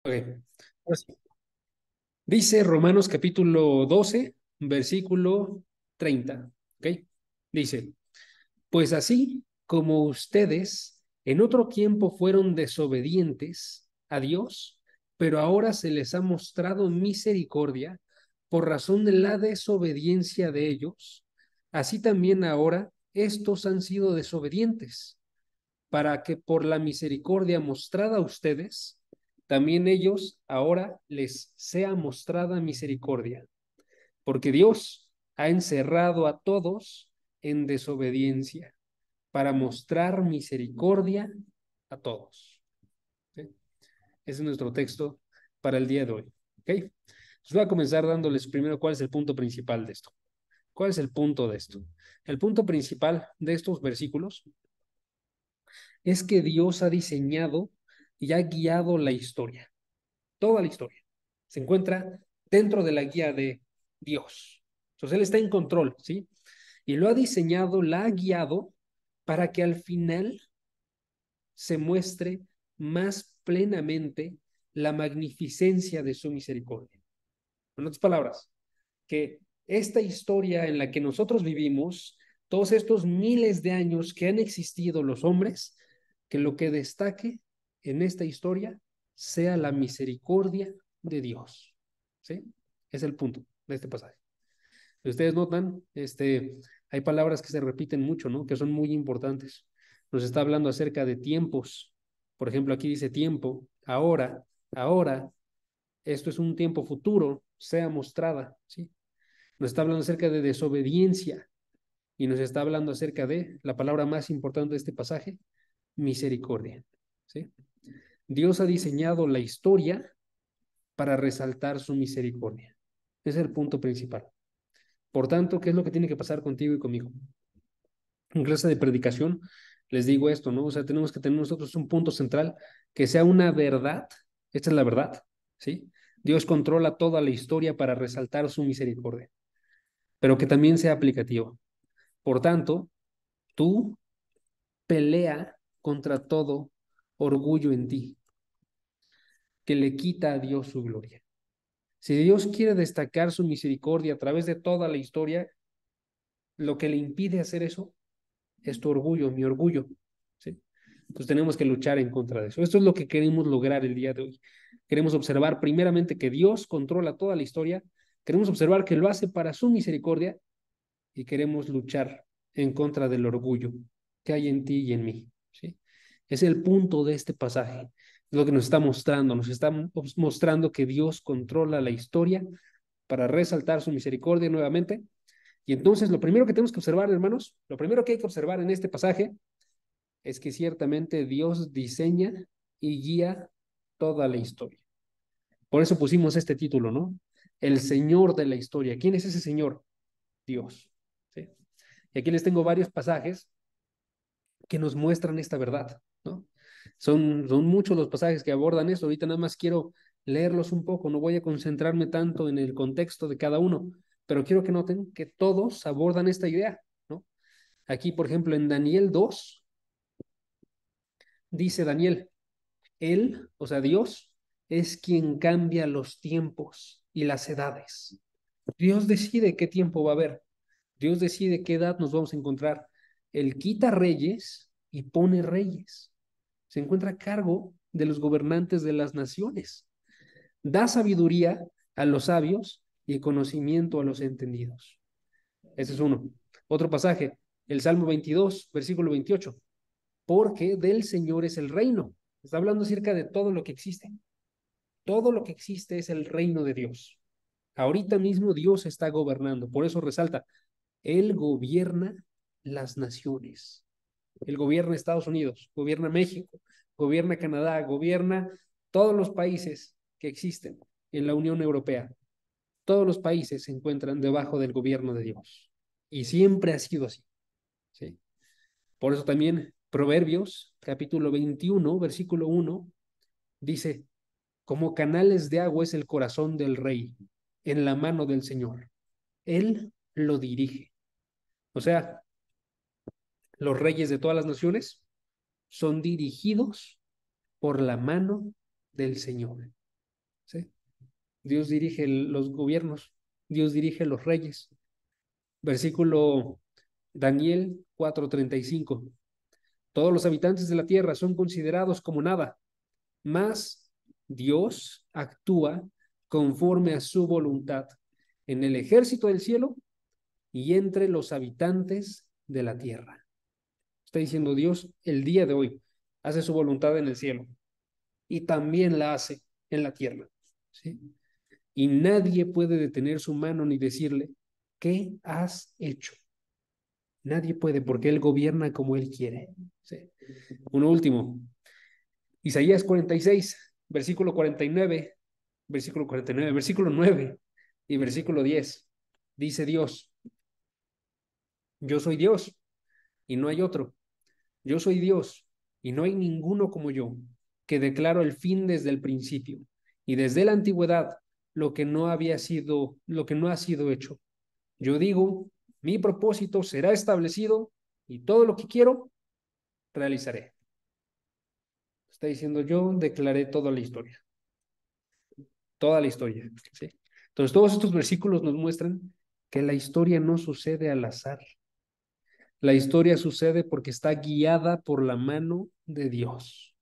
Ok. Ahora sí. Dice Romanos capítulo 12, versículo 30. ¿Ok? Dice, pues así como ustedes en otro tiempo fueron desobedientes a Dios, pero ahora se les ha mostrado misericordia por razón de la desobediencia de ellos, así también ahora estos han sido desobedientes para que por la misericordia mostrada a ustedes, también ellos ahora les sea mostrada misericordia, porque Dios ha encerrado a todos en desobediencia para mostrar misericordia a todos. ¿Sí? Ese es nuestro texto para el día de hoy. ¿Ok? Entonces voy a comenzar dándoles primero cuál es el punto principal de esto. ¿Cuál es el punto de esto? El punto principal de estos versículos es que Dios ha diseñado y ha guiado la historia, toda la historia. Se encuentra dentro de la guía de Dios. Entonces Él está en control, ¿sí? Y lo ha diseñado, la ha guiado para que al final se muestre más plenamente la magnificencia de su misericordia. En otras palabras, que esta historia en la que nosotros vivimos, todos estos miles de años que han existido los hombres, que lo que destaque en esta historia sea la misericordia de Dios. ¿Sí? Es el punto de este pasaje. Si ustedes notan, hay palabras que se repiten mucho, ¿no? Que son muy importantes. Nos está hablando acerca de tiempos. Por ejemplo, aquí dice tiempo, ahora, ahora, esto es un tiempo futuro, sea mostrada, ¿sí? Nos está hablando acerca de desobediencia y nos está hablando acerca de la palabra más importante de este pasaje, misericordia. ¿Sí? Dios ha diseñado la historia para resaltar su misericordia. Ese es el punto principal. Por tanto, ¿qué es lo que tiene que pasar contigo y conmigo? En clase de predicación les digo esto, ¿no? O sea, tenemos que tener nosotros un punto central que sea una verdad. Esta es la verdad, ¿sí? Dios controla toda la historia para resaltar su misericordia, pero que también sea aplicativo. Por tanto, tú pelea contra todo orgullo en ti, que le quita a Dios su gloria. Si Dios quiere destacar su misericordia a través de toda la historia, lo que le impide hacer eso es tu orgullo, mi orgullo. ¿Sí? Entonces tenemos que luchar en contra de eso. Esto es lo que queremos lograr el día de hoy. Queremos observar primeramente que Dios controla toda la historia, queremos observar que lo hace para su misericordia y queremos luchar en contra del orgullo que hay en ti y en mí. ¿Sí? Es el punto de este pasaje. Es lo que nos está mostrando que Dios controla la historia para resaltar su misericordia nuevamente. Y entonces lo primero que tenemos que observar, hermanos, lo primero que hay que observar en este pasaje es que ciertamente Dios diseña y guía toda la historia. Por eso pusimos este título, ¿no? El Señor de la historia. ¿Quién es ese Señor? Dios. ¿Sí? Y aquí les tengo varios pasajes que nos muestran esta verdad, ¿no? Son muchos los pasajes que abordan eso. Ahorita nada más quiero leerlos un poco, no voy a concentrarme tanto en el contexto de cada uno, pero quiero que noten que todos abordan esta idea, ¿no? Aquí, por ejemplo, en Daniel 2, dice Daniel, Él, o sea, Dios, es quien cambia los tiempos y las edades. Dios decide qué tiempo va a haber. Dios decide qué edad nos vamos a encontrar. Él quita reyes y pone reyes. Se encuentra a cargo de los gobernantes de las naciones. Da sabiduría a los sabios y conocimiento a los entendidos. Ese es uno. Otro pasaje, el Salmo 22, versículo 28. Porque del Señor es el reino. Está hablando acerca de todo lo que existe. Todo lo que existe es el reino de Dios. Ahorita mismo Dios está gobernando. Por eso resalta, Él gobierna las naciones. Él gobierna Estados Unidos, gobierna México, gobierna Canadá, gobierna todos los países que existen en la Unión Europea. Todos los países se encuentran debajo del gobierno de Dios. Y siempre ha sido así. ¿Sí? Por eso también Proverbios, capítulo 21, versículo 1, dice, como canales de agua es el corazón del rey en la mano del Señor. Él lo dirige. O sea, los reyes de todas las naciones son dirigidos por la mano del Señor. ¿sí? Dios dirige los gobiernos, Dios dirige los reyes. Versículo Daniel 4:35. Todos los habitantes de la tierra son considerados como nada, mas Dios actúa conforme a su voluntad en el ejército del cielo y entre los habitantes de la tierra. Está diciendo Dios el día de hoy hace su voluntad en el cielo y también la hace en la tierra, ¿sí? Y nadie puede detener su mano ni decirle, ¿qué has hecho? Nadie puede porque Él gobierna como Él quiere, ¿sí? Uno último, Isaías 46, versículo 49, versículo 9 y versículo 10. Dice Dios, yo soy Dios y no hay otro. Yo soy Dios y no hay ninguno como yo, que declaro el fin desde el principio y desde la antigüedad lo que no ha sido hecho. Yo digo, mi propósito será establecido y todo lo que quiero realizaré. Está diciendo, yo declaré toda la historia, ¿sí? Entonces, todos estos versículos nos muestran que la historia no sucede al azar. La historia sucede porque está guiada por la mano de Dios.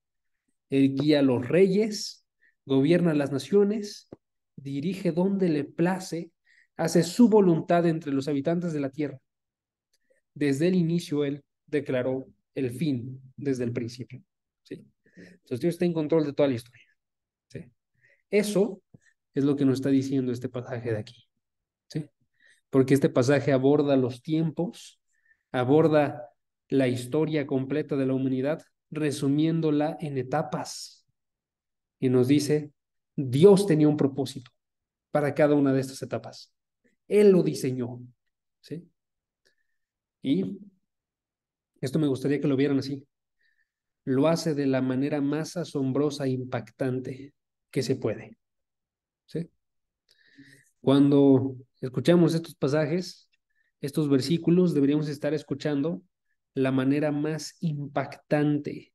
Él guía a los reyes, gobierna las naciones, dirige donde le place, hace su voluntad entre los habitantes de la tierra. Desde el inicio, Él declaró el fin desde el principio, ¿sí? Entonces, Dios está en control de toda la historia, ¿sí? Eso es lo que nos está diciendo este pasaje de aquí, ¿sí? Porque este pasaje aborda los tiempos, aborda la historia completa de la humanidad, resumiéndola en etapas. Y nos dice, Dios tenía un propósito para cada una de estas etapas. Él lo diseñó, ¿sí? Y esto me gustaría que lo vieran así. Lo hace de la manera más asombrosa e impactante que se puede, ¿sí? Cuando escuchamos estos pasajes, estos versículos, deberíamos estar escuchando la manera más impactante,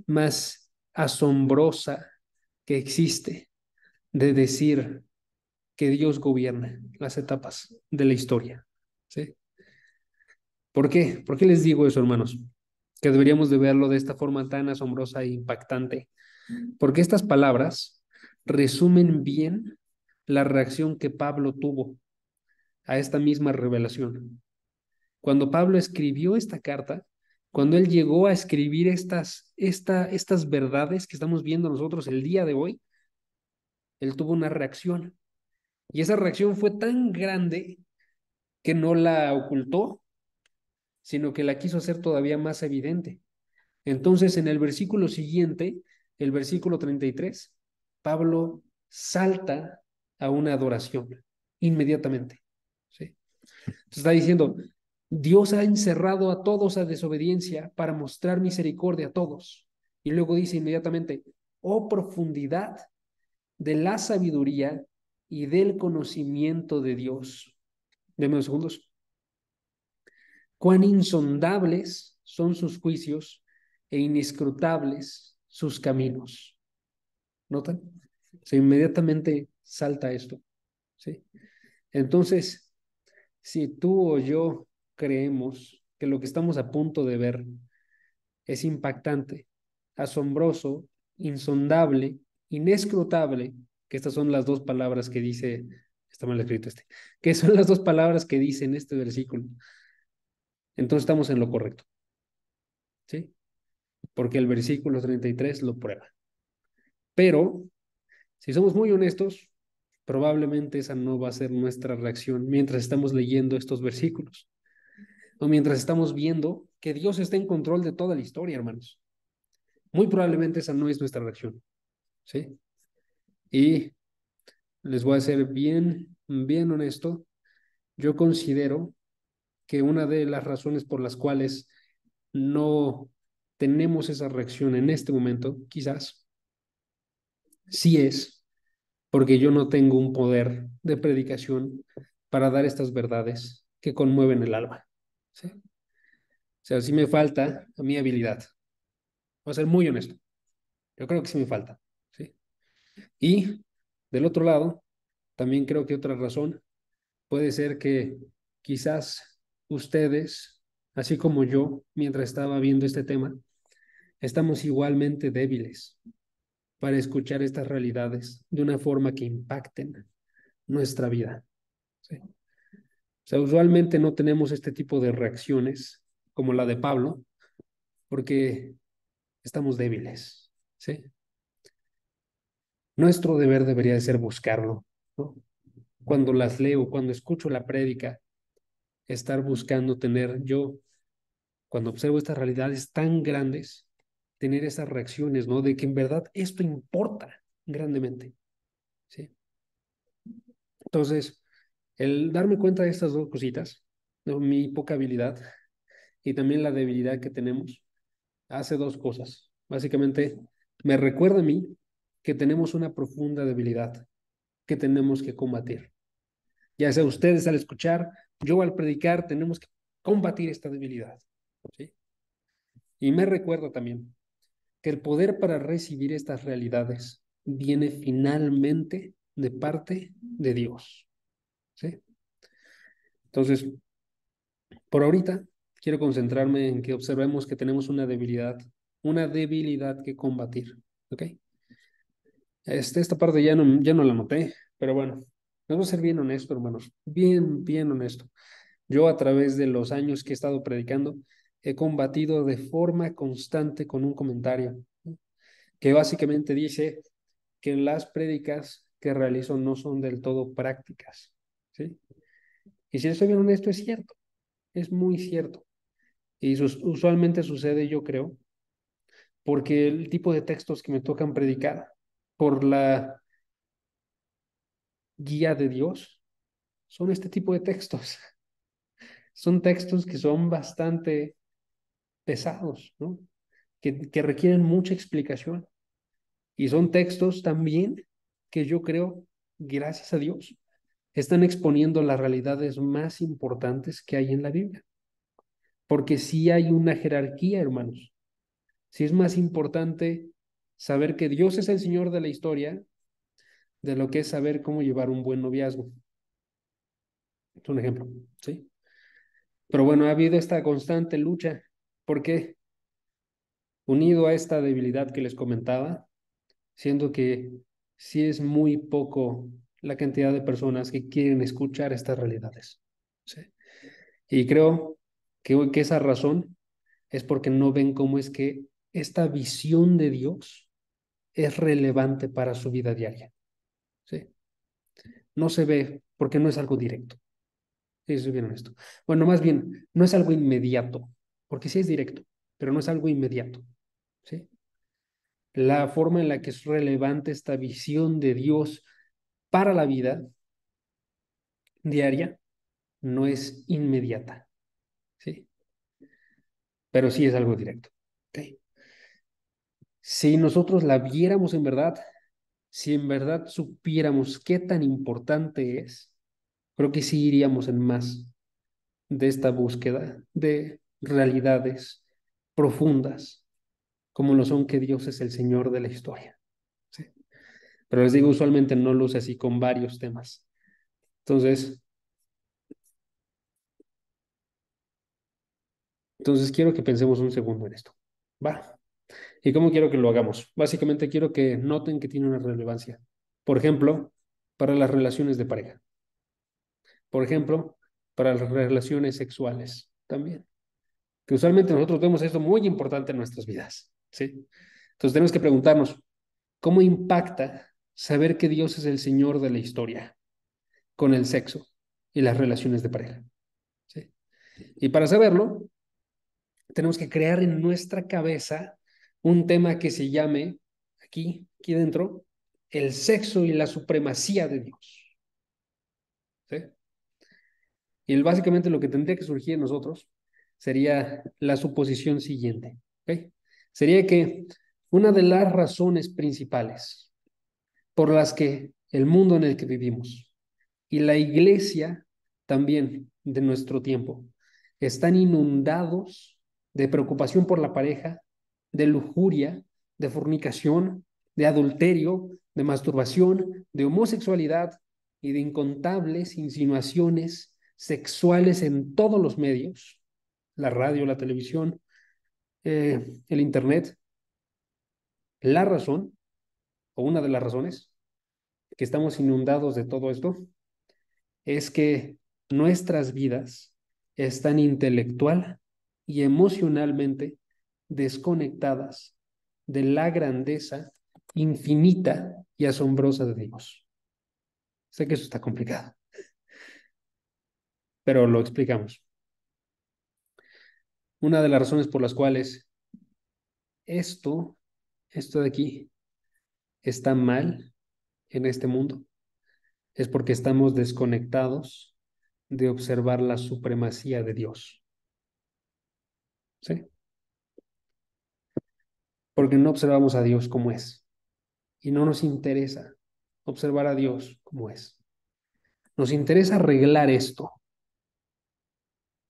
más asombrosa que existe de decir que Dios gobierna las etapas de la historia, ¿sí? ¿Por qué? ¿Por qué les digo eso, hermanos? Que deberíamos de verlo de esta forma tan asombrosa e impactante. Porque estas palabras resumen bien la reacción que Pablo tuvo a esta misma revelación. Cuando Pablo escribió esta carta, cuando él llegó a escribir estas verdades que estamos viendo nosotros el día de hoy, él tuvo una reacción. Y esa reacción fue tan grande que no la ocultó, sino que la quiso hacer todavía más evidente. Entonces, en el versículo siguiente, el versículo 33, Pablo salta a una adoración inmediatamente, ¿sí? Entonces está diciendo, Dios ha encerrado a todos a desobediencia para mostrar misericordia a todos. Y luego dice inmediatamente, oh profundidad de la sabiduría y del conocimiento de Dios. Deme unos segundos. Cuán insondables son sus juicios e inescrutables sus caminos. ¿Notan? Se inmediatamente salta esto, ¿sí? Entonces, si tú o yo creemos que lo que estamos a punto de ver es impactante, asombroso, insondable, inescrutable, que estas son las dos palabras que dice, está mal escrito que son las dos palabras que dice en este versículo, entonces estamos en lo correcto, ¿sí? Porque el versículo 33 lo prueba. Pero, si somos muy honestos, probablemente esa no va a ser nuestra reacción mientras estamos leyendo estos versículos o mientras estamos viendo que Dios está en control de toda la historia, hermanos. Muy probablemente esa no es nuestra reacción, ¿sí? Y les voy a ser bien honesto. Yo considero que una de las razones por las cuales no tenemos esa reacción en este momento, quizás, sí es porque yo no tengo un poder de predicación para dar estas verdades que conmueven el alma, ¿sí? O sea, sí me falta a mi habilidad. Voy a ser muy honesto. Yo creo que sí me falta, ¿sí? Y Del otro lado, también creo que otra razón puede ser que quizás ustedes, así como yo, mientras estaba viendo este tema, estamos igualmente débiles para escuchar estas realidades de una forma que impacten nuestra vida. ¿Sí? O sea, usualmente no tenemos este tipo de reacciones como la de Pablo, porque estamos débiles. ¿Sí? Nuestro deber debería de ser buscarlo, ¿no? Cuando las leo, cuando escucho la prédica, estar buscando tener yo, cuando observo estas realidades tan grandes, tener esas reacciones, ¿no? De que en verdad esto importa grandemente, ¿sí? Entonces, el darme cuenta de estas dos cositas, ¿no? Mi poca habilidad y también la debilidad que tenemos, hace dos cosas. Básicamente, me recuerda a mí que tenemos una profunda debilidad que tenemos que combatir. Ya sea ustedes al escuchar, yo al predicar, tenemos que combatir esta debilidad, ¿sí? Y me recuerda también que el poder para recibir estas realidades viene finalmente de parte de Dios, ¿sí? Entonces, por ahorita, quiero concentrarme en que observemos que tenemos una debilidad que combatir, ¿ok? Esta parte ya no la noté, pero bueno, vamos a ser bien honesto, hermanos, bien honesto. Yo a través de los años que he estado predicando, he combatido de forma constante con un comentario, ¿no? Que básicamente dice que las prédicas que realizo no son del todo prácticas, ¿sí? Y si estoy bien honesto, es cierto, es muy cierto. Y usualmente sucede, yo creo, porque el tipo de textos que me tocan predicar por la guía de Dios son este tipo de textos. Son textos que son bastante pesados, ¿no? Que requieren mucha explicación. Y son textos también que yo creo, gracias a Dios, están exponiendo las realidades más importantes que hay en la Biblia. Porque sí hay una jerarquía, hermanos. Sí es más importante saber que Dios es el Señor de la historia de lo que es saber cómo llevar un buen noviazgo. Es un ejemplo, ¿sí? Pero bueno, ha habido esta constante lucha. ¿Por qué? Unido a esta debilidad que les comentaba, siendo que sí es muy poco la cantidad de personas que quieren escuchar estas realidades, ¿sí? Y creo que esa razón es porque no ven cómo es que esta visión de Dios es relevante para su vida diaria, ¿sí? No se ve porque no es algo directo. Sí, soy bien honesto. Bueno, más bien, no es algo inmediato, porque sí es directo, pero no es algo inmediato, ¿sí? La forma en la que es relevante esta visión de Dios para la vida diaria no es inmediata, ¿sí? Pero sí es algo directo, ¿ok? Si nosotros la viéramos en verdad, si en verdad supiéramos qué tan importante es, creo que sí iríamos en más de esta búsqueda de realidades profundas, como lo son que Dios es el Señor de la historia, ¿sí? Pero les digo, usualmente no lo uso así con varios temas. Entonces, entonces quiero que pensemos un segundo en esto. ¿Va? ¿Y cómo quiero que lo hagamos? Básicamente quiero que noten que tiene una relevancia. Por ejemplo, para las relaciones de pareja. Por ejemplo, para las relaciones sexuales también. Que usualmente nosotros vemos esto muy importante en nuestras vidas, ¿sí? Entonces tenemos que preguntarnos, ¿cómo impacta saber que Dios es el Señor de la historia con el sexo y las relaciones de pareja? ¿Sí? Y para saberlo, tenemos que crear en nuestra cabeza un tema que se llame, aquí dentro, el sexo y la supremacía de Dios, ¿sí? Y básicamente lo que tendría que surgir en nosotros sería la suposición siguiente, ¿ok? Sería que una de las razones principales por las que el mundo en el que vivimos y la iglesia también de nuestro tiempo están inundados de preocupación por la pareja, de lujuria, de fornicación, de adulterio, de masturbación, de homosexualidad y de incontables insinuaciones sexuales en todos los medios, la radio, la televisión, el internet. La razón, o una de las razones que estamos inundados de todo esto, es que nuestras vidas están intelectual y emocionalmente desconectadas de la grandeza infinita y asombrosa de Dios. Sé que eso está complicado, pero lo explicamos. Una de las razones por las cuales esto, esto de aquí, está mal en este mundo es porque estamos desconectados de observar la supremacía de Dios. ¿Sí? Porque no observamos a Dios como es. Y no nos interesa observar a Dios como es. Nos interesa arreglar esto,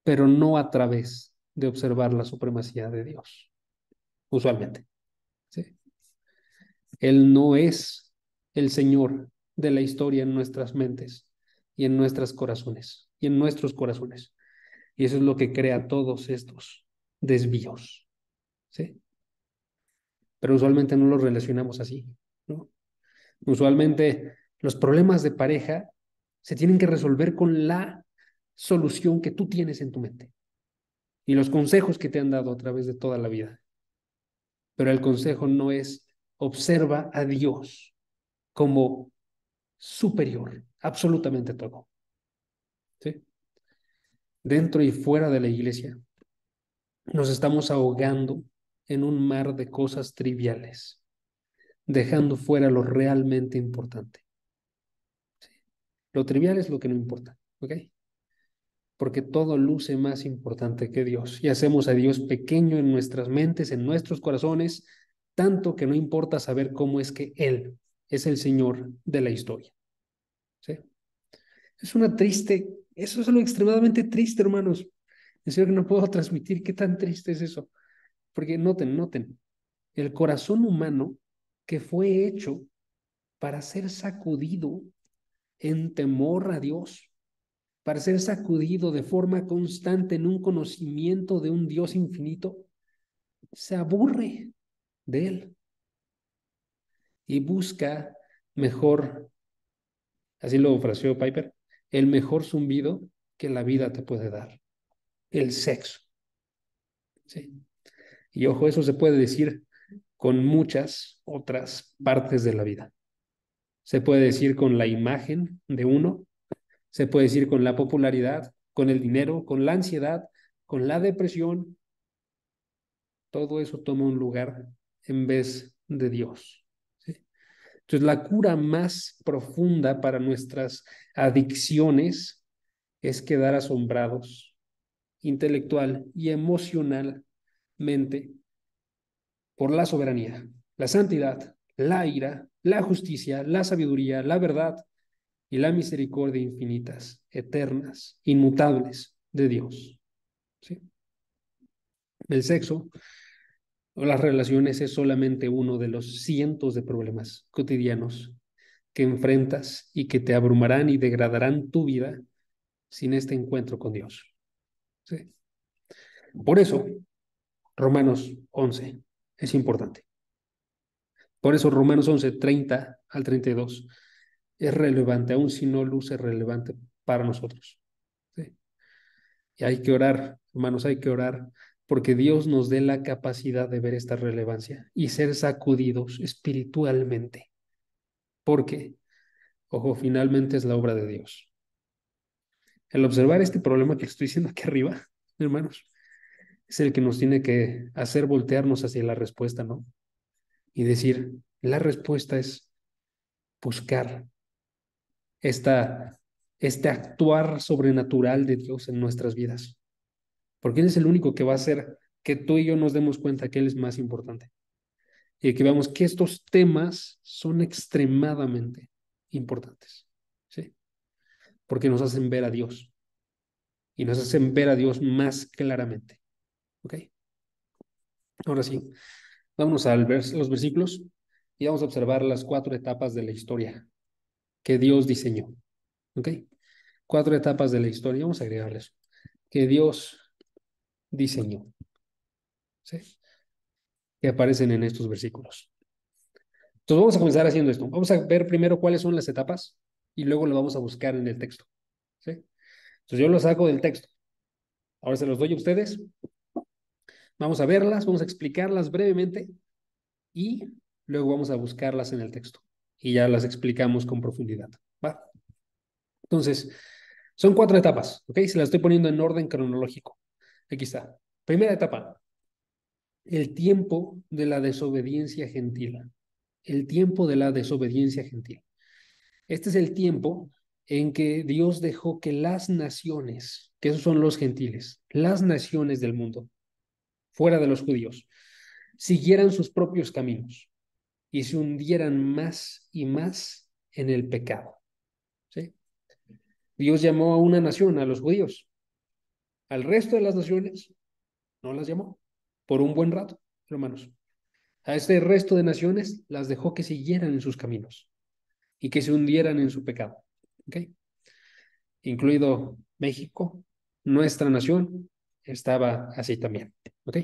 pero no a través de observar la supremacía de Dios, usualmente. ¿Sí? Él no es el Señor de la historia en nuestras mentes y en nuestros corazones, y en nuestros corazones. Y eso es lo que crea todos estos desvíos. ¿Sí? Pero usualmente no los relacionamos así, ¿no? Usualmente los problemas de pareja se tienen que resolver con la solución que tú tienes en tu mente y los consejos que te han dado a través de toda la vida. Pero el consejo no es observa a Dios como superior, absolutamente todo. ¿Sí? Dentro y fuera de la iglesia nos estamos ahogando en un mar de cosas triviales, dejando fuera lo realmente importante. ¿Sí? Lo trivial es lo que no importa, ¿ok? Porque todo luce más importante que Dios y hacemos a Dios pequeño en nuestras mentes, en nuestros corazones, tanto que no importa saber cómo es que Él es el Señor de la historia. ¿Sí? Es una triste, eso es algo extremadamente triste, hermanos. En serio que no puedo transmitir qué tan triste es eso. Porque noten, el corazón humano que fue hecho para ser sacudido en temor a Dios, para ser sacudido de forma constante en un conocimiento de un Dios infinito, se aburre de él y busca mejor, así lo ofreció Piper, el mejor zumbido que la vida te puede dar, el sexo. ¿Sí? Y ojo, eso se puede decir con muchas otras partes de la vida. Se puede decir con la imagen de uno, se puede decir con la popularidad, con el dinero, con la ansiedad, con la depresión. Todo eso toma un lugar en vez de Dios. ¿Sí? Entonces, la cura más profunda para nuestras adicciones es quedar asombrados intelectual y emocionalmente por la soberanía, la santidad, la ira, la justicia, la sabiduría, la verdad y la misericordia infinitas, eternas, inmutables de Dios. ¿Sí? El sexo o las relaciones es solamente uno de los cientos de problemas cotidianos que enfrentas y que te abrumarán y degradarán tu vida sin este encuentro con Dios. ¿Sí? Por eso, Romanos 11 es importante. Por eso, Romanos 11, 30 al 32 es relevante, aun si no luce relevante para nosotros. ¿Sí? Y hay que orar, hermanos, hay que orar porque Dios nos dé la capacidad de ver esta relevancia y ser sacudidos espiritualmente. Porque, ojo, finalmente es la obra de Dios. El observar este problema que estoy diciendo aquí arriba, hermanos, es el que nos tiene que hacer voltearnos hacia la respuesta, ¿no? Y decir, la respuesta es buscar esta, este actuar sobrenatural de Dios en nuestras vidas. Porque Él es el único que va a hacer que tú y yo nos demos cuenta que Él es más importante. Y que veamos que estos temas son extremadamente importantes. ¿Sí? Porque nos hacen ver a Dios. Y nos hacen ver a Dios más claramente. ¿Ok? Ahora sí, vámonos a los versículos. y vamos a observar las 4 etapas de la historia que Dios diseñó. ¿Ok? 4 etapas de la historia, vamos a agregarles, que Dios diseñó, ¿sí? Que aparecen en estos versículos. Entonces vamos a comenzar haciendo esto. Vamos a ver primero cuáles son las etapas y luego lo vamos a buscar en el texto, ¿sí? Entonces yo lo saco del texto. Ahora se los doy a ustedes. Vamos a verlas, vamos a explicarlas brevemente y luego vamos a buscarlas en el texto y ya las explicamos con profundidad. ¿Va? Entonces, son 4 etapas, ¿ok? Se las estoy poniendo en orden cronológico. Aquí está. Primera etapa, el tiempo de la desobediencia gentil. El tiempo de la desobediencia gentil. Este es el tiempo en que Dios dejó que las naciones, que esos son los gentiles, las naciones del mundo, fuera de los judíos, siguieran sus propios caminos y se hundieran más y más en el pecado. ¿Sí? Dios llamó a una nación, a los judíos. Al resto de las naciones no las llamó por un buen rato, hermanos. A este resto de naciones las dejó que siguieran en sus caminos y que se hundieran en su pecado. ¿Ok? Incluido México, nuestra nación, estaba así también. ¿Ok?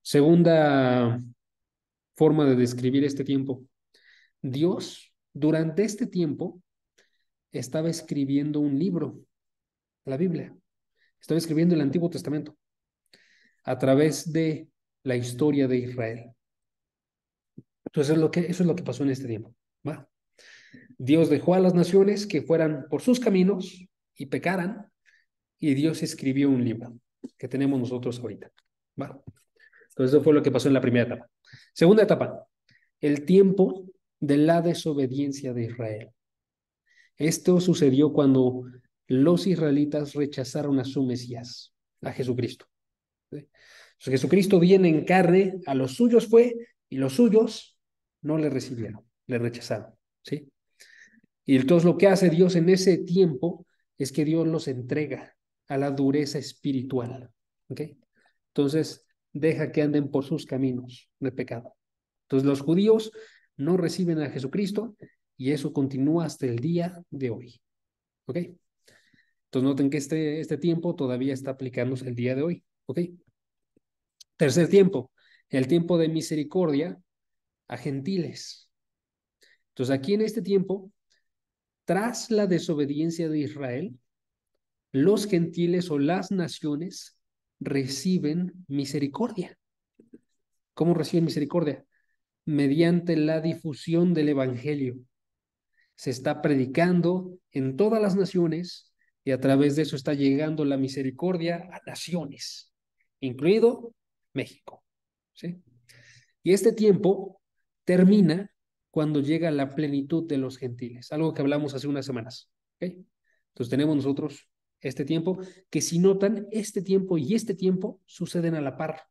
Segunda forma de describir este tiempo. Dios, durante este tiempo, estaba escribiendo un libro, la Biblia. Estaba escribiendo el Antiguo Testamento a través de la historia de Israel. Entonces, eso es lo que pasó en este tiempo. ¿Va? Dios dejó a las naciones que fueran por sus caminos y pecaran, y Dios escribió un libro que tenemos nosotros ahorita. ¿Va? Entonces, eso fue lo que pasó en la primera etapa. Segunda etapa, el tiempo de la desobediencia de Israel. Esto sucedió cuando los israelitas rechazaron a su Mesías, a Jesucristo. ¿Sí? Entonces, Jesucristo viene en carne, a los suyos fue, y los suyos no le recibieron, le rechazaron. ¿Sí? Y entonces lo que hace Dios en ese tiempo es que Dios los entrega a la dureza espiritual. ¿Ok? Entonces, deja que anden por sus caminos de pecado. Entonces, los judíos no reciben a Jesucristo y eso continúa hasta el día de hoy. ¿Ok? Entonces, noten que este tiempo todavía está aplicándose el día de hoy. ¿Ok? Tercer tiempo, el tiempo de misericordia a gentiles. Entonces, aquí en este tiempo, tras la desobediencia de Israel, los gentiles o las naciones reciben misericordia. ¿Cómo reciben misericordia? Mediante la difusión del evangelio. Se está predicando en todas las naciones y a través de eso está llegando la misericordia a naciones, incluido México. ¿Sí? Y este tiempo termina cuando llega la plenitud de los gentiles, algo que hablamos hace unas semanas. ¿Ok? Entonces tenemos nosotros este tiempo, que si notan, este tiempo y este tiempo suceden a la par.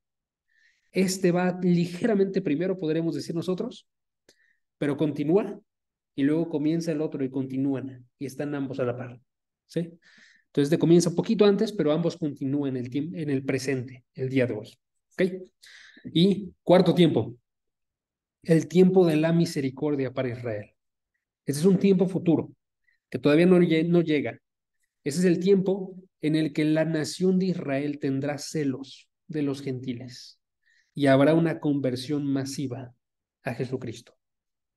Este va ligeramente primero, podremos decir nosotros, pero continúa y luego comienza el otro y continúan y están ambos a la par. ¿Sí? Entonces este comienza un poquito antes, pero ambos continúan en el presente, el día de hoy. ¿Ok? Y cuarto tiempo, el tiempo de la misericordia para Israel. Ese es un tiempo futuro que todavía no llega. Ese es el tiempo en el que la nación de Israel tendrá celos de los gentiles y habrá una conversión masiva a Jesucristo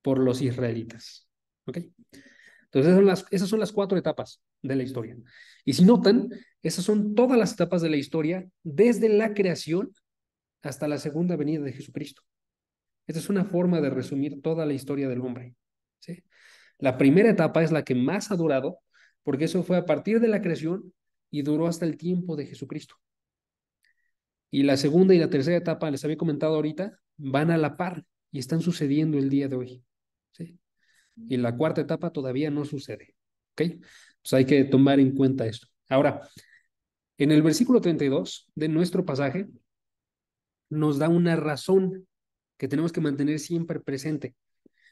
por los israelitas. ¿Ok? Entonces, esas son las 4 etapas de la historia. Y si notan, esas son todas las etapas de la historia desde la creación hasta la segunda venida de Jesucristo. Esta es una forma de resumir toda la historia del hombre. ¿Sí? La primera etapa es la que más ha durado, porque eso fue a partir de la creación y duró hasta el tiempo de Jesucristo. Y la segunda y la tercera etapa, les había comentado ahorita, van a la par y están sucediendo el día de hoy. ¿Sí? Y la cuarta etapa todavía no sucede. ¿Ok? Entonces hay que tomar en cuenta esto. Ahora, en el versículo 32 de nuestro pasaje, nos da una razón que tenemos que mantener siempre presente.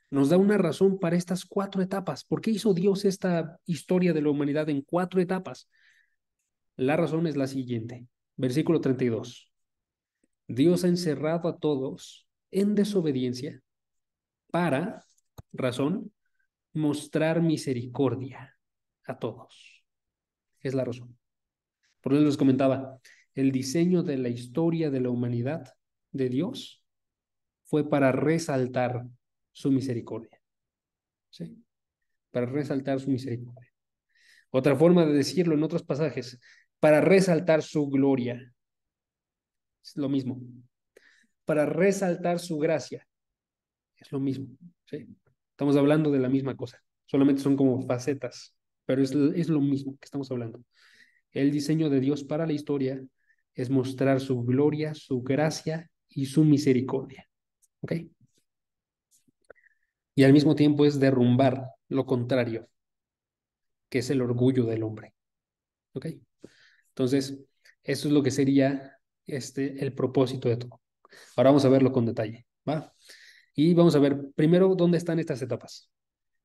Nos da una razón para estas 4 etapas. ¿Por qué hizo Dios esta historia de la humanidad en 4 etapas? La razón es la siguiente. Versículo 32. Dios ha encerrado a todos en desobediencia para, razón, mostrar misericordia a todos. Es la razón. Por eso les comentaba, el diseño de la historia de la humanidad de Dios fue para resaltar su misericordia. ¿Sí? Para resaltar su misericordia. Otra forma de decirlo en otros pasajes, para resaltar su gloria. Es lo mismo. Para resaltar su gracia. Es lo mismo. ¿Sí? Estamos hablando de la misma cosa. Solamente son como facetas, pero es lo mismo que estamos hablando. El diseño de Dios para la historia es mostrar su gloria, su gracia y su misericordia. ¿Ok? Y al mismo tiempo es derrumbar lo contrario, que es el orgullo del hombre. ¿Ok? Entonces, eso es lo que sería el propósito de todo. Ahora vamos a verlo con detalle, ¿va? Y vamos a ver primero dónde están estas etapas.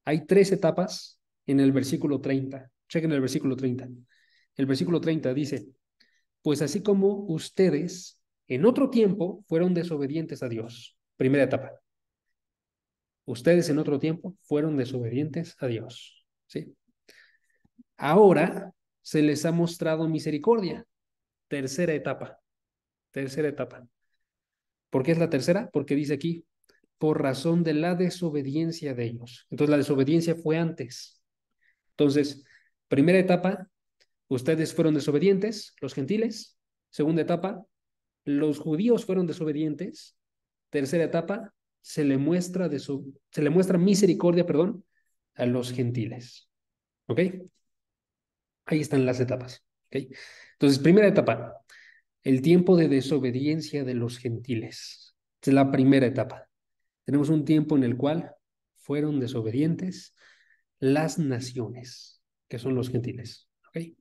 Hay tres etapas en el versículo 30. Chequen el versículo 30. El versículo 30 dice, pues así como ustedes en otro tiempo fueron desobedientes a Dios. Primera etapa. Ustedes en otro tiempo fueron desobedientes a Dios. ¿Sí? Ahora se les ha mostrado misericordia. Tercera etapa. Tercera etapa. ¿Por qué es la tercera? Porque dice aquí, por razón de la desobediencia de ellos. Entonces la desobediencia fue antes. Entonces, primera etapa, ustedes fueron desobedientes, los gentiles. Segunda etapa, los judíos fueron desobedientes. Tercera etapa, se le muestra misericordia, perdón, a los gentiles. ¿Ok? Ahí están las etapas. ¿Ok? Entonces, primera etapa, el tiempo de desobediencia de los gentiles. Esta es la primera etapa. Tenemos un tiempo en el cual fueron desobedientes las naciones, que son los gentiles. ¿Ok?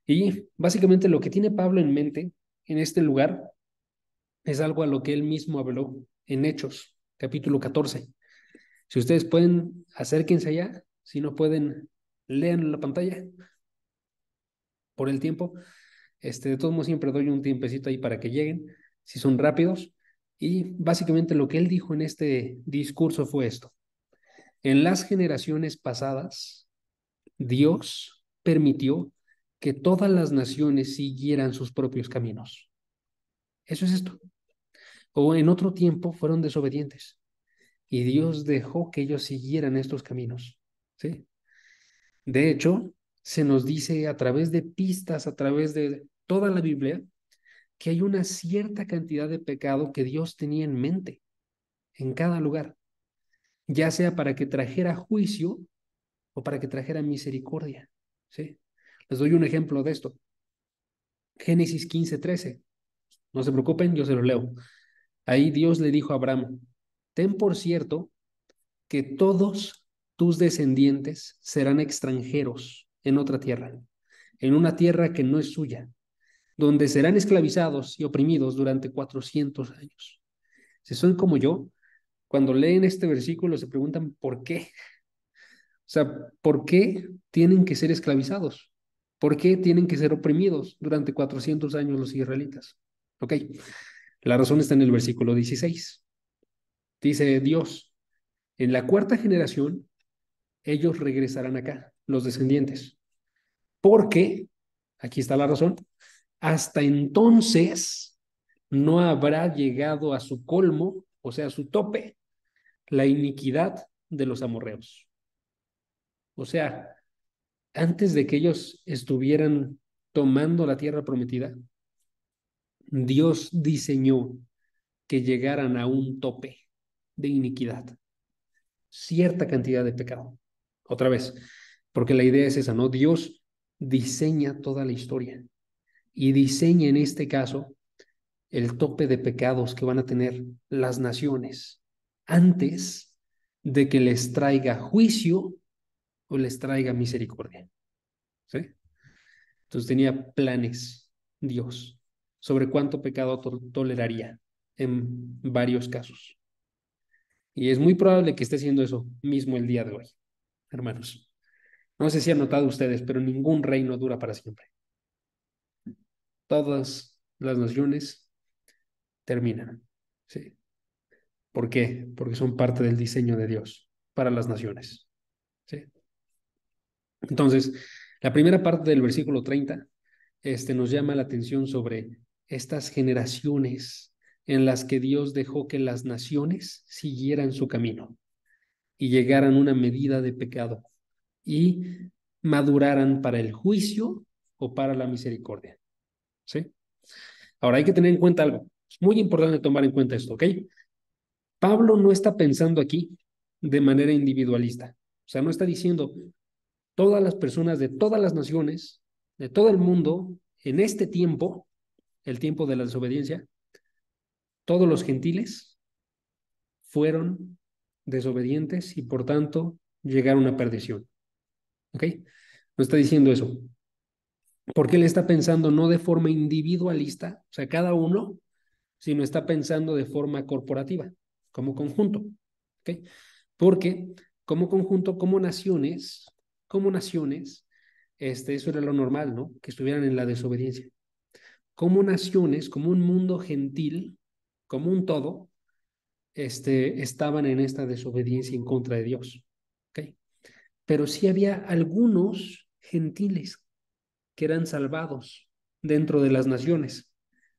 Y básicamente lo que tiene Pablo en mente en este lugar es algo a lo que él mismo habló en Hechos, capítulo 14. Si ustedes pueden, acérquense allá. Si no pueden, lean la pantalla por el tiempo. De todos modos, siempre doy un tiempecito ahí para que lleguen, si son rápidos. Y básicamente lo que él dijo en este discurso fue esto. En las generaciones pasadas, Dios permitió que todas las naciones siguieran sus propios caminos. Eso es esto. O en otro tiempo fueron desobedientes y Dios dejó que ellos siguieran estos caminos. ¿Sí? De hecho, se nos dice a través de pistas, a través de toda la Biblia, que hay una cierta cantidad de pecado que Dios tenía en mente en cada lugar, ya sea para que trajera juicio o para que trajera misericordia. ¿Sí? Les doy un ejemplo de esto. Génesis 15:13. No se preocupen, yo se lo leo. Ahí Dios le dijo a Abraham, ten por cierto que todos tus descendientes serán extranjeros en otra tierra, en una tierra que no es suya, donde serán esclavizados y oprimidos durante 400 años. Si son como yo, cuando leen este versículo se preguntan por qué. O sea, ¿por qué tienen que ser esclavizados? ¿Por qué tienen que ser oprimidos durante 400 años los israelitas? Ok, la razón está en el versículo 16. Dice Dios, en la cuarta generación ellos regresarán acá, los descendientes, porque, aquí está la razón, hasta entonces no habrá llegado a su colmo, o sea, a su tope, la iniquidad de los amorreos. O sea, antes de que ellos estuvieran tomando la tierra prometida, Dios diseñó que llegaran a un tope de iniquidad, cierta cantidad de pecado. Otra vez, porque la idea es esa, ¿no? Dios diseña toda la historia y diseña en este caso el tope de pecados que van a tener las naciones antes de que les traiga juicio o les traiga misericordia. ¿Sí? Entonces tenía planes Dios sobre cuánto pecado toleraría en varios casos. Y es muy probable que esté haciendo eso mismo el día de hoy, hermanos. No sé si han notado ustedes, pero ningún reino dura para siempre. Todas las naciones terminan. ¿Sí? ¿Por qué? Porque son parte del diseño de Dios para las naciones. ¿Sí? Entonces, la primera parte del versículo 30 nos llama la atención sobre estas generaciones en las que Dios dejó que las naciones siguieran su camino y llegaran a una medida de pecado y maduraran para el juicio o para la misericordia. ¿Sí? Ahora hay que tener en cuenta algo. Es muy importante tomar en cuenta esto, ¿ok? Pablo no está pensando aquí de manera individualista. O sea, no está diciendo todas las personas de todas las naciones, de todo el mundo, en este tiempo, el tiempo de la desobediencia, todos los gentiles fueron desobedientes y por tanto llegaron a perdición. ¿Ok? No está diciendo eso. Porque él está pensando no de forma individualista, o sea, cada uno, sino está pensando de forma corporativa, como conjunto. ¿Ok? Porque como conjunto, como naciones, eso era lo normal, ¿no? Que estuvieran en la desobediencia. Como naciones, como un mundo gentil, como un todo, estaban en esta desobediencia en contra de Dios. ¿Ok? Pero sí había algunos gentiles que eran salvados dentro de las naciones.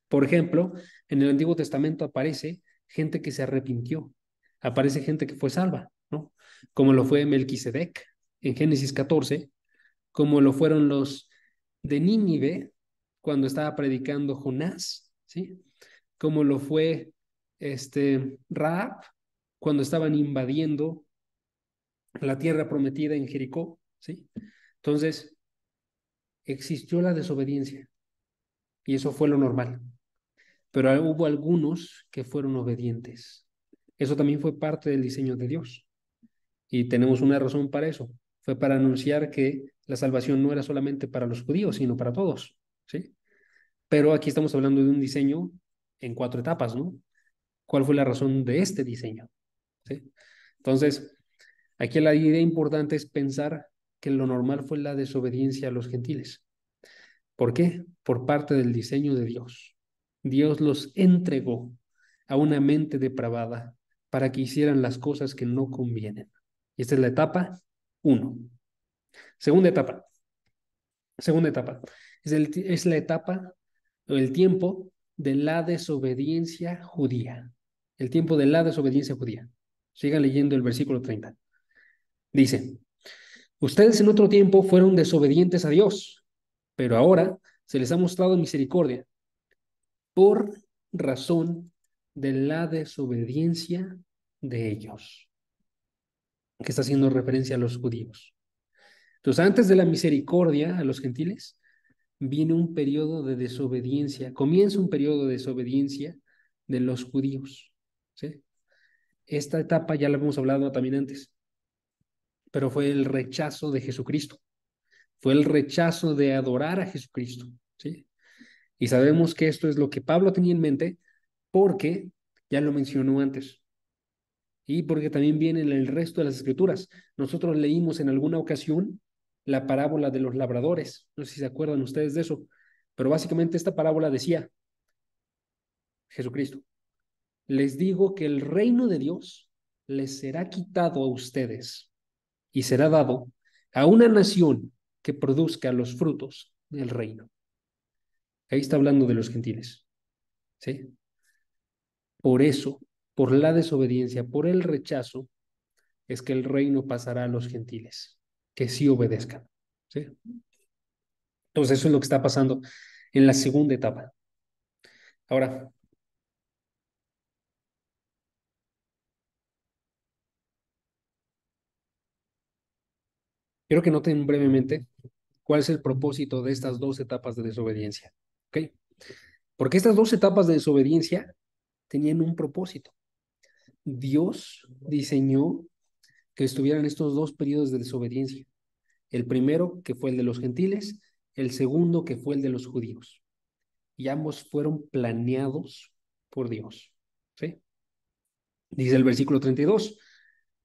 Por ejemplo, en el Antiguo Testamento aparece gente que se arrepintió, aparece gente que fue salva, ¿no? Como lo fue Melquisedec en Génesis 14, como lo fueron los de Nínive cuando estaba predicando Jonás, ¿sí? Como lo fue Rahab cuando estaban invadiendo la tierra prometida en Jericó, ¿sí? Entonces, existió la desobediencia y eso fue lo normal, pero hubo algunos que fueron obedientes. Eso también fue parte del diseño de Dios y tenemos una razón para eso. Fue para anunciar que la salvación no era solamente para los judíos, sino para todos, ¿sí? Pero aquí estamos hablando de un diseño en 4 etapas, ¿no? ¿Cuál fue la razón de este diseño? ¿Sí? Entonces, aquí la idea importante es pensar que lo normal fue la desobediencia a los gentiles. ¿Por qué? Por parte del diseño de Dios. Dios los entregó a una mente depravada para que hicieran las cosas que no convienen. Y esta es la etapa 1. Segunda etapa. Segunda etapa. Es la etapa o el tiempo de la desobediencia judía. El tiempo de la desobediencia judía. Sigan leyendo el versículo 30. Dice, ustedes en otro tiempo fueron desobedientes a Dios, pero ahora se les ha mostrado misericordia por razón de la desobediencia de ellos, que está haciendo referencia a los judíos. Entonces, antes de la misericordia a los gentiles, viene un periodo de desobediencia, comienza un periodo de desobediencia de los judíos. ¿Sí? Esta etapa ya la hemos hablado también antes, pero fue el rechazo de Jesucristo, fue el rechazo de adorar a Jesucristo. ¿Sí? Y sabemos que esto es lo que Pablo tenía en mente porque ya lo mencionó antes. Y porque también viene en el resto de las escrituras. Nosotros leímos en alguna ocasión la parábola de los labradores. No sé si se acuerdan ustedes de eso. Pero básicamente esta parábola decía, Jesucristo, les digo que el reino de Dios les será quitado a ustedes y será dado a una nación que produzca los frutos del reino. Ahí está hablando de los gentiles. ¿Sí? Por eso, por la desobediencia, por el rechazo, es que el reino pasará a los gentiles, que sí obedezcan. ¿Sí? Entonces eso es lo que está pasando en la segunda etapa. Ahora, quiero que noten brevemente cuál es el propósito de estas 2 etapas de desobediencia. ¿Ok? Porque estas 2 etapas de desobediencia tenían un propósito. Dios diseñó que estuvieran estos 2 periodos de desobediencia. El primero, que fue el de los gentiles, el segundo, que fue el de los judíos. Y ambos fueron planeados por Dios. ¿Sí? Dice el versículo 32,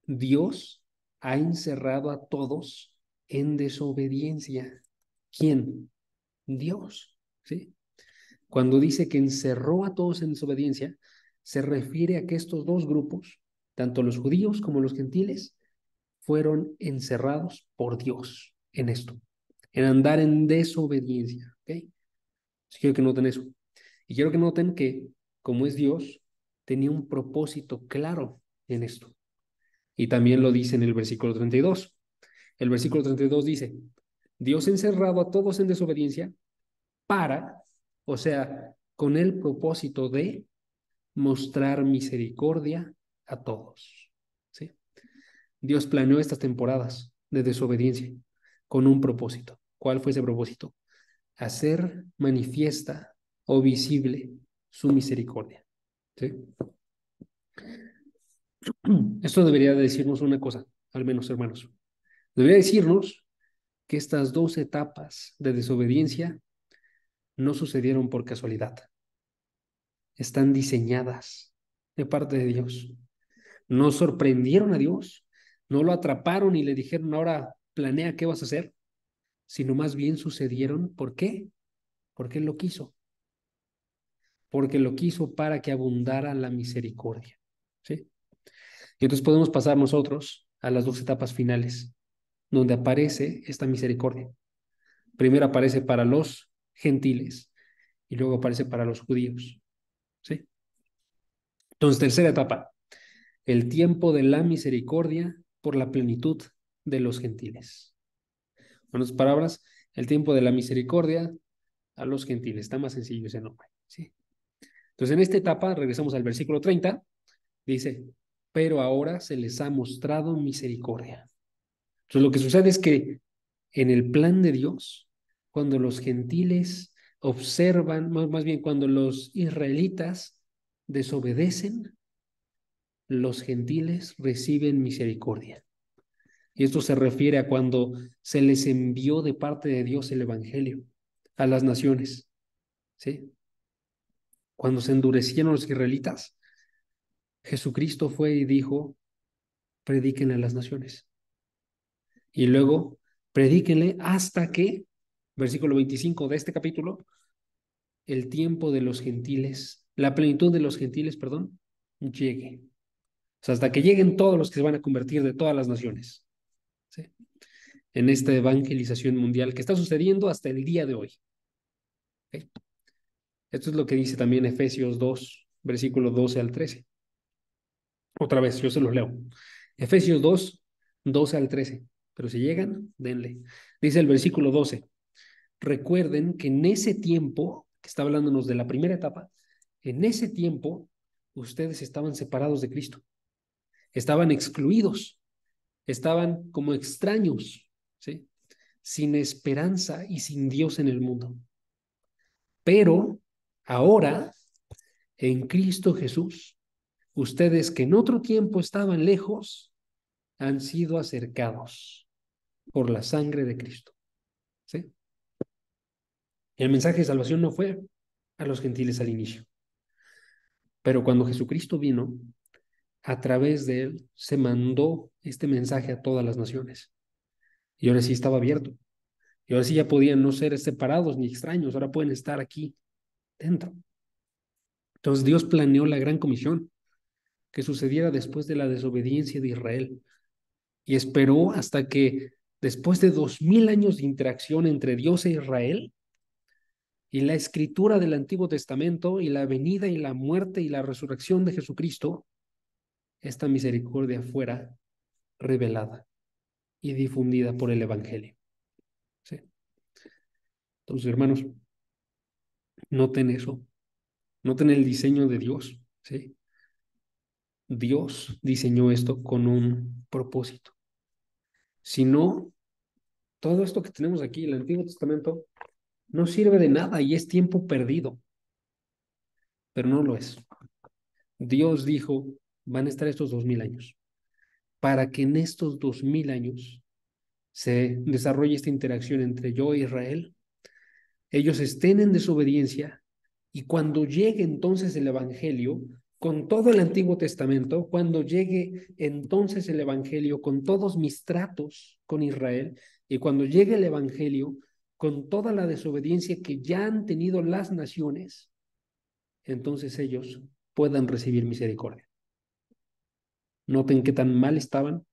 Dios ha encerrado a todos en desobediencia. ¿Quién? Dios. ¿Sí? Cuando dice que encerró a todos en desobediencia, se refiere a que estos dos grupos, tanto los judíos como los gentiles, fueron encerrados por Dios en esto, en andar en desobediencia. ¿Ok? Quiero que noten eso. Y quiero que noten que, como es Dios, tenía un propósito claro en esto. Y también lo dice en el versículo 32. El versículo 32 dice, Dios encerrado a todos en desobediencia para, o sea, con el propósito de mostrar misericordia a todos. ¿Sí? Dios planeó estas temporadas de desobediencia con un propósito. ¿Cuál fue ese propósito? Hacer manifiesta o visible su misericordia. ¿Sí? Esto debería decirnos una cosa, al menos hermanos. Debería decirnos que estas dos etapas de desobediencia no sucedieron por casualidad. Están diseñadas de parte de Dios. No sorprendieron a Dios, no lo atraparon y le dijeron, ahora planea qué vas a hacer, sino más bien sucedieron. ¿Por qué? Porque Él lo quiso. Porque lo quiso para que abundara la misericordia. ¿Sí? Y entonces podemos pasar nosotros a las dos etapas finales, donde aparece esta misericordia. Primero aparece para los gentiles y luego aparece para los judíos. ¿Sí? Entonces, tercera etapa, el tiempo de la misericordia por la plenitud de los gentiles. En otras palabras, el tiempo de la misericordia a los gentiles. Está más sencillo ese nombre. ¿Sí? Entonces, en esta etapa, regresamos al versículo 30, dice, pero ahora se les ha mostrado misericordia. Entonces, lo que sucede es que en el plan de Dios, cuando los gentiles observan, más bien cuando los israelitas desobedecen, los gentiles reciben misericordia. Y esto se refiere a cuando se les envió de parte de Dios el Evangelio a las naciones. ¿Sí? Cuando se endurecieron los israelitas, Jesucristo fue y dijo, predíquenle a las naciones. Y luego, predíquenle hasta que, versículo 25 de este capítulo, el tiempo de los gentiles, la plenitud de los gentiles, perdón, llegue. O sea, hasta que lleguen todos los que se van a convertir de todas las naciones. ¿Sí? En esta evangelización mundial que está sucediendo hasta el día de hoy. ¿Sí? Esto es lo que dice también Efesios 2, versículo 12 al 13. Otra vez, yo se los leo. Efesios 2, 12 al 13. Pero si llegan, denle. Dice el versículo 12. Recuerden que en ese tiempo, que está hablándonos de la primera etapa, en ese tiempo ustedes estaban separados de Cristo, estaban excluidos, estaban como extraños, ¿sí? Sin esperanza y sin Dios en el mundo. Pero ahora, en Cristo Jesús, ustedes que en otro tiempo estaban lejos, han sido acercados por la sangre de Cristo. ¿Sí? El mensaje de salvación no fue a los gentiles al inicio, pero cuando Jesucristo vino, a través de él se mandó este mensaje a todas las naciones. Y ahora sí estaba abierto. Y ahora sí ya podían no ser separados ni extraños, ahora pueden estar aquí dentro. Entonces Dios planeó la gran comisión que sucediera después de la desobediencia de Israel y esperó hasta que después de 2000 años de interacción entre Dios e Israel y la escritura del Antiguo Testamento y la venida y la muerte y la resurrección de Jesucristo, esta misericordia fuera revelada y difundida por el Evangelio. ¿Sí? Entonces, hermanos, noten eso, noten el diseño de Dios. ¿Sí? Dios diseñó esto con un propósito. Si no, todo esto que tenemos aquí, el Antiguo Testamento, no sirve de nada y es tiempo perdido, pero no lo es. Dios dijo, van a estar estos 2000 años, para que en estos 2000 años se desarrolle esta interacción entre yo e Israel, ellos estén en desobediencia y cuando llegue entonces el Evangelio, con todo el Antiguo Testamento, cuando llegue entonces el Evangelio con todos mis tratos con Israel y cuando llegue el Evangelio con toda la desobediencia que ya han tenido las naciones, entonces ellos puedan recibir misericordia. Noten qué tan mal estaban,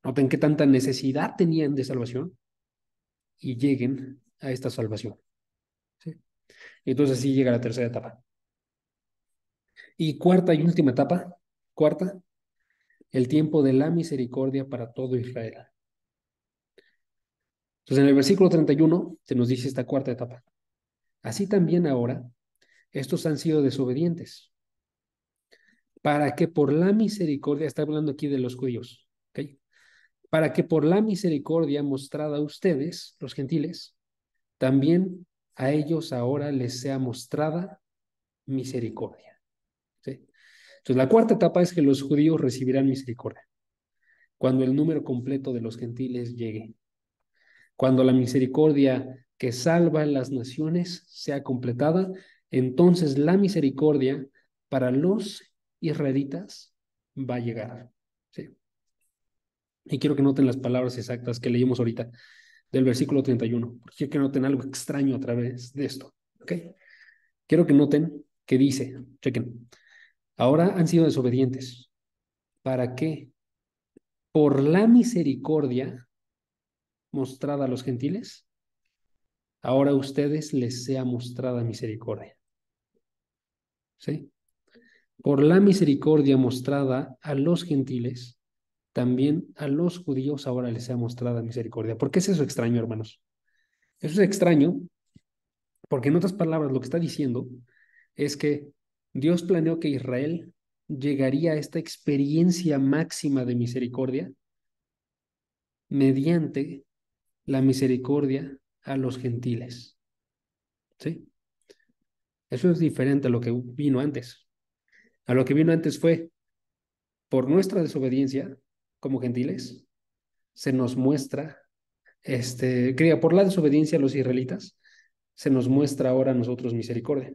noten qué tanta necesidad tenían de salvación y lleguen a esta salvación. ¿Sí? Entonces sí llega la tercera etapa. Y cuarta y última etapa, cuarta, el tiempo de la misericordia para todo Israel. Entonces en el versículo 31 se nos dice esta cuarta etapa. Así también ahora, estos han sido desobedientes, para que por la misericordia, está hablando aquí de los judíos, ¿ok? Para que por la misericordia mostrada a ustedes, los gentiles, también a ellos ahora les sea mostrada misericordia. ¿Sí? Entonces, la cuarta etapa es que los judíos recibirán misericordia cuando el número completo de los gentiles llegue, cuando la misericordia que salva a las naciones sea completada, entonces la misericordia para los israelitas va a llegar. ¿Sí? Y quiero que noten las palabras exactas que leímos ahorita del versículo 31, porque quiero que noten algo extraño a través de esto. ¿Ok? Quiero que noten que dice, chequen, ahora han sido desobedientes. ¿Para qué? Por la misericordia mostrada a los gentiles, ahora a ustedes les sea mostrada misericordia. ¿Sí? Por la misericordia mostrada a los gentiles, también a los judíos ahora les sea mostrada misericordia. ¿Por qué es eso extraño, hermanos? Eso es extraño porque en otras palabras lo que está diciendo es que Dios planeó que Israel llegaría a esta experiencia máxima de misericordia mediante la misericordia a los gentiles. ¿Sí? Eso es diferente a lo que vino antes. A lo que vino antes fue, por nuestra desobediencia como gentiles, se nos muestra, por la desobediencia a los israelitas, se nos muestra ahora a nosotros misericordia.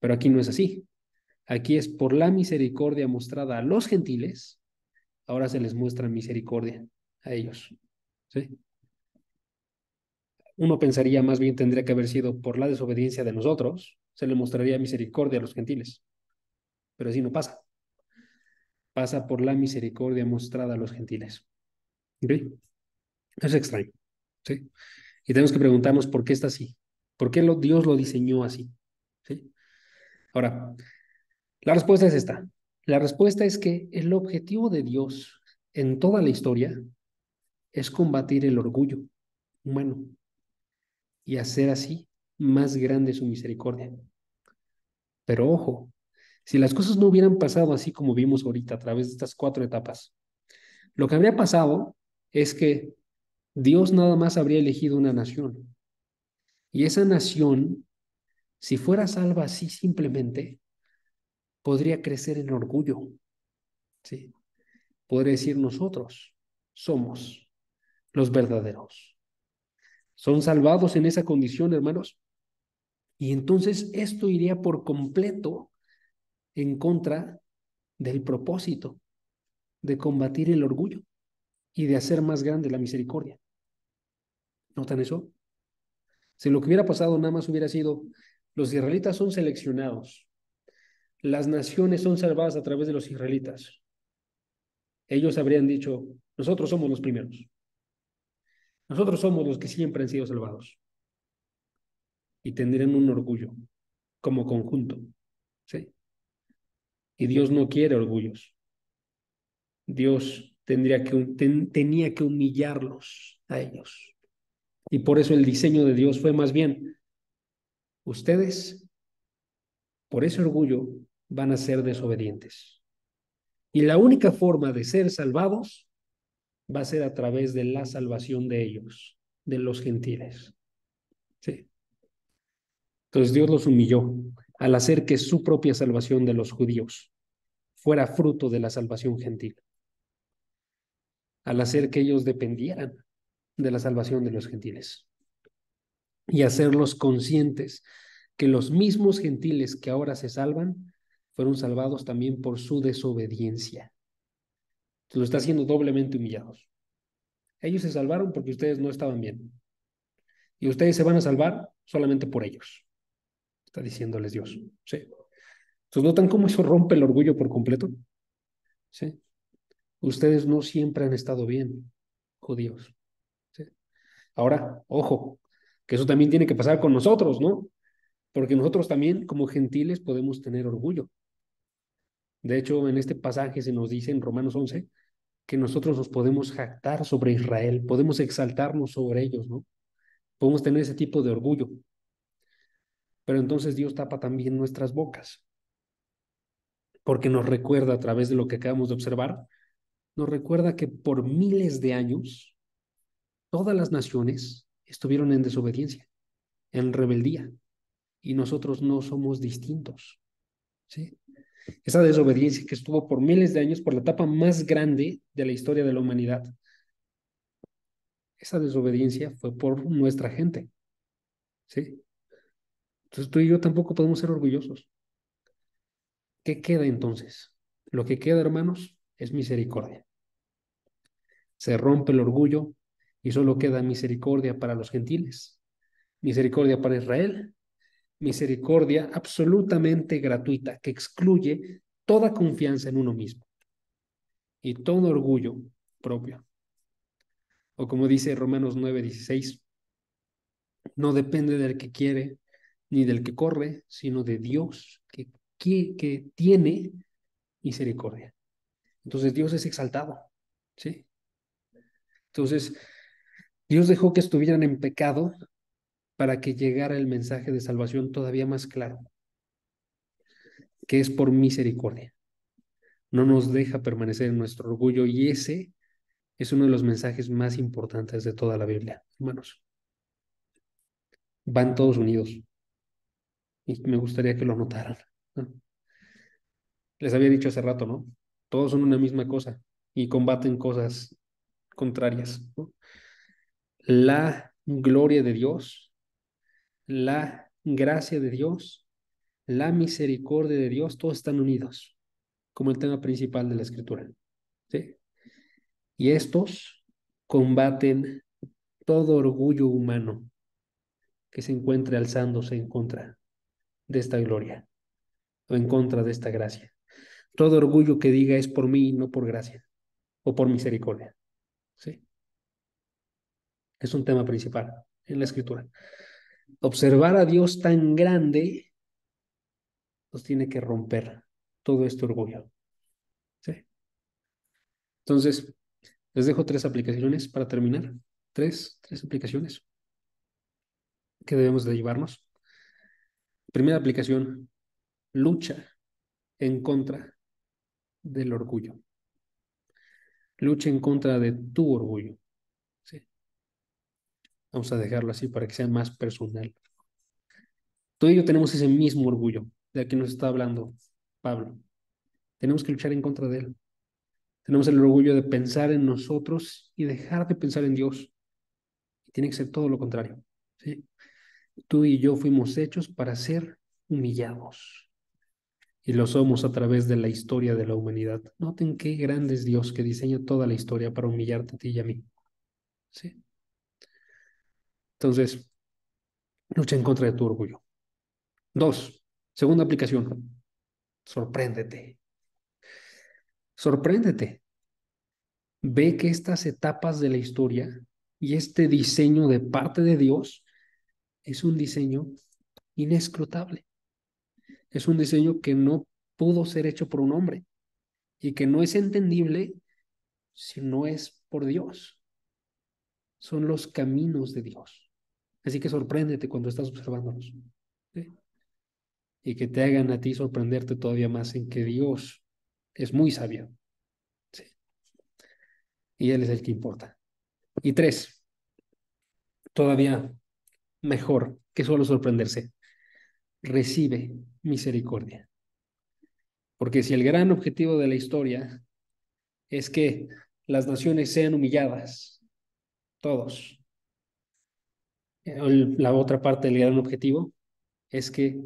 Pero aquí no es así. Aquí es por la misericordia mostrada a los gentiles, ahora se les muestra misericordia a ellos. ¿Sí? Uno pensaría más bien tendría que haber sido por la desobediencia de nosotros, se le mostraría misericordia a los gentiles. Pero así no pasa. Pasa por la misericordia mostrada a los gentiles. ¿Ok? Es extraño. ¿Sí? Y tenemos que preguntarnos por qué está así. ¿Por qué Dios lo diseñó así? ¿Sí? Ahora, la respuesta es esta. La respuesta es que el objetivo de Dios en toda la historia es combatir el orgullo humano y hacer así más grande su misericordia. Pero ojo, si las cosas no hubieran pasado así como vimos ahorita a través de estas cuatro etapas, lo que habría pasado es que Dios nada más habría elegido una nación. Y esa nación, si fuera salva así simplemente, podría crecer en orgullo. ¿Sí? Podría decir nosotros somos los verdaderos. Son salvados en esa condición, hermanos. Y entonces esto iría por completo en contra del propósito de combatir el orgullo y de hacer más grande la misericordia. ¿Notan eso? Si lo que hubiera pasado nada más hubiera sido, los israelitas son seleccionados, las naciones son salvadas a través de los israelitas, ellos habrían dicho, nosotros somos los primeros, nosotros somos los que siempre han sido salvados y tendrían un orgullo como conjunto, ¿sí? Y Dios no quiere orgullos. Dios tenía que humillarlos a ellos. Y por eso el diseño de Dios fue más bien, ustedes, por ese orgullo, van a ser desobedientes. Y la única forma de ser salvados va a ser a través de la salvación de ellos, de los gentiles. ¿Sí? Entonces Dios los humilló al hacer que su propia salvación de los judíos fuera fruto de la salvación gentil, al hacer que ellos dependieran de la salvación de los gentiles y hacerlos conscientes que los mismos gentiles que ahora se salvan fueron salvados también por su desobediencia. Se lo está haciendo doblemente humillados. Ellos se salvaron porque ustedes no estaban bien. Y ustedes se van a salvar solamente por ellos. Está diciéndoles Dios. Sí. Entonces, ¿notan cómo eso rompe el orgullo por completo? ¿Sí? Ustedes no siempre han estado bien, judíos. ¿Sí? Ahora, ojo, que eso también tiene que pasar con nosotros, ¿no? Porque nosotros también, como gentiles, podemos tener orgullo. De hecho, en este pasaje se nos dice en Romanos 11 que nosotros nos podemos jactar sobre Israel, podemos exaltarnos sobre ellos, ¿no? Podemos tener ese tipo de orgullo. Pero entonces Dios tapa también nuestras bocas, porque nos recuerda a través de lo que acabamos de observar, nos recuerda que por miles de años todas las naciones estuvieron en desobediencia, en rebeldía, y nosotros no somos distintos, ¿sí? Esa desobediencia que estuvo por miles de años, por la etapa más grande de la historia de la humanidad, esa desobediencia fue por nuestra gente, ¿sí? Entonces tú y yo tampoco podemos ser orgullosos. ¿Qué queda entonces? Lo que queda, hermanos, es misericordia. Se rompe el orgullo y solo queda misericordia para los gentiles, misericordia para Israel, misericordia absolutamente gratuita que excluye toda confianza en uno mismo y todo orgullo propio. O como dice Romanos 9:16, no depende del que quiere ni del que corre, sino de Dios que tiene misericordia. Entonces Dios es exaltado, ¿sí? Entonces Dios dejó que estuvieran en pecado para que llegara el mensaje de salvación todavía más claro, que es por misericordia. No nos deja permanecer en nuestro orgullo y ese es uno de los mensajes más importantes de toda la Biblia, hermanos. Van todos unidos y me gustaría que lo notaran, ¿no? Les había dicho hace rato, ¿no? Todos son una misma cosa y combaten cosas contrarias, ¿no? La gloria de Dios, la gracia de Dios, la misericordia de Dios, todos están unidos como el tema principal de la escritura, ¿sí? Y estos combaten todo orgullo humano que se encuentre alzándose en contra de esta gloria o en contra de esta gracia. Todo orgullo que diga es por mí, no por gracia o por misericordia, ¿sí? Es un tema principal en la escritura. Observar a Dios tan grande nos tiene que romper todo este orgullo, ¿sí? Entonces, les dejo tres aplicaciones para terminar. Tres aplicaciones que debemos de llevarnos. Primera aplicación, lucha en contra del orgullo. Lucha en contra de tu orgullo, ¿sí? Vamos a dejarlo así para que sea más personal. Tú y yo tenemos ese mismo orgullo del que nos está hablando Pablo. Tenemos que luchar en contra de él. Tenemos el orgullo de pensar en nosotros y dejar de pensar en Dios. Y tiene que ser todo lo contrario, ¿sí? Tú y yo fuimos hechos para ser humillados. Y lo somos a través de la historia de la humanidad. Noten qué grande es Dios que diseña toda la historia para humillarte a ti y a mí, ¿sí? Entonces, lucha en contra de tu orgullo. Dos, segunda aplicación, sorpréndete. Sorpréndete. Ve que estas etapas de la historia y este diseño de parte de Dios es un diseño inescrutable. Es un diseño que no pudo ser hecho por un hombre y que no es entendible si no es por Dios. Son los caminos de Dios. Así que sorpréndete cuando estás observándolos, ¿sí? Y que te hagan a ti sorprenderte todavía más en que Dios es muy sabio, ¿sí? Y Él es el que importa. Y tres, todavía mejor que solo sorprenderse, recibe misericordia. Porque si el gran objetivo de la historia es que las naciones sean humilladas, todos, la otra parte del gran objetivo es que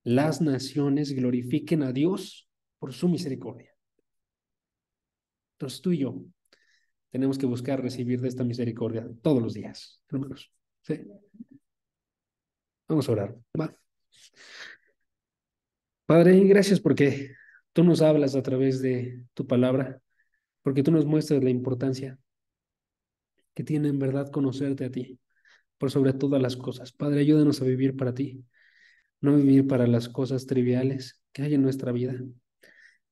las naciones glorifiquen a Dios por su misericordia. Entonces tú y yo tenemos que buscar recibir de esta misericordia todos los días, hermanos. ¿Sí? Vamos a orar. Va. Padre, gracias porque tú nos hablas a través de tu palabra, porque tú nos muestras la importancia que tiene en verdad conocerte a ti, por sobre todas las cosas. Padre, ayúdanos a vivir para ti, no vivir para las cosas triviales que hay en nuestra vida,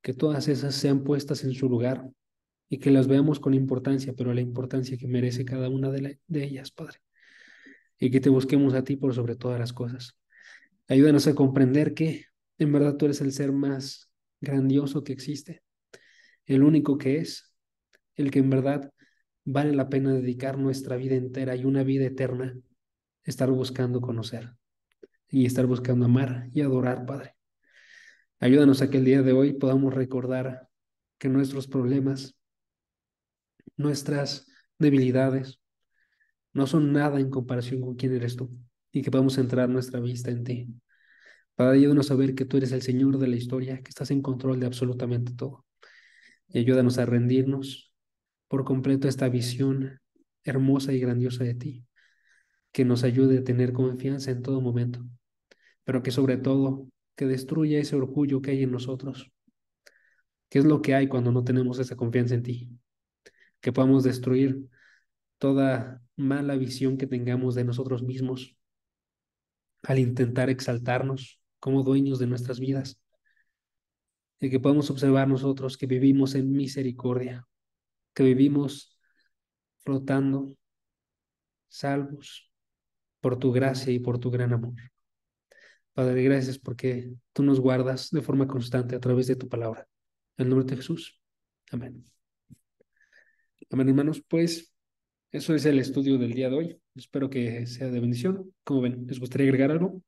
que todas esas sean puestas en su lugar y que las veamos con importancia, pero la importancia que merece cada una de ellas, Padre, y que te busquemos a ti por sobre todas las cosas. Ayúdanos a comprender que en verdad tú eres el ser más grandioso que existe, el único que es, el que en verdad vale la pena dedicar nuestra vida entera y una vida eterna, estar buscando conocer y estar buscando amar y adorar, Padre. Ayúdanos a que el día de hoy podamos recordar que nuestros problemas, nuestras debilidades, no son nada en comparación con quién eres tú y que podamos centrar nuestra vista en ti. Padre, ayúdanos a ver que tú eres el Señor de la historia, que estás en control de absolutamente todo. Y ayúdanos a rendirnos por completo a esta visión hermosa y grandiosa de ti, que nos ayude a tener confianza en todo momento, pero que sobre todo que destruya ese orgullo que hay en nosotros. ¿Qué es lo que hay cuando no tenemos esa confianza en ti? Que podamos destruir toda mala visión que tengamos de nosotros mismos al intentar exaltarnos como dueños de nuestras vidas y que podamos observar nosotros que vivimos en misericordia, que vivimos flotando, salvos por tu gracia y por tu gran amor. Padre, gracias porque tú nos guardas de forma constante a través de tu palabra. En el nombre de Jesús. Amén. Amén, hermanos. Pues eso es el estudio del día de hoy. Espero que sea de bendición. ¿Cómo ven? ¿Les gustaría agregar algo?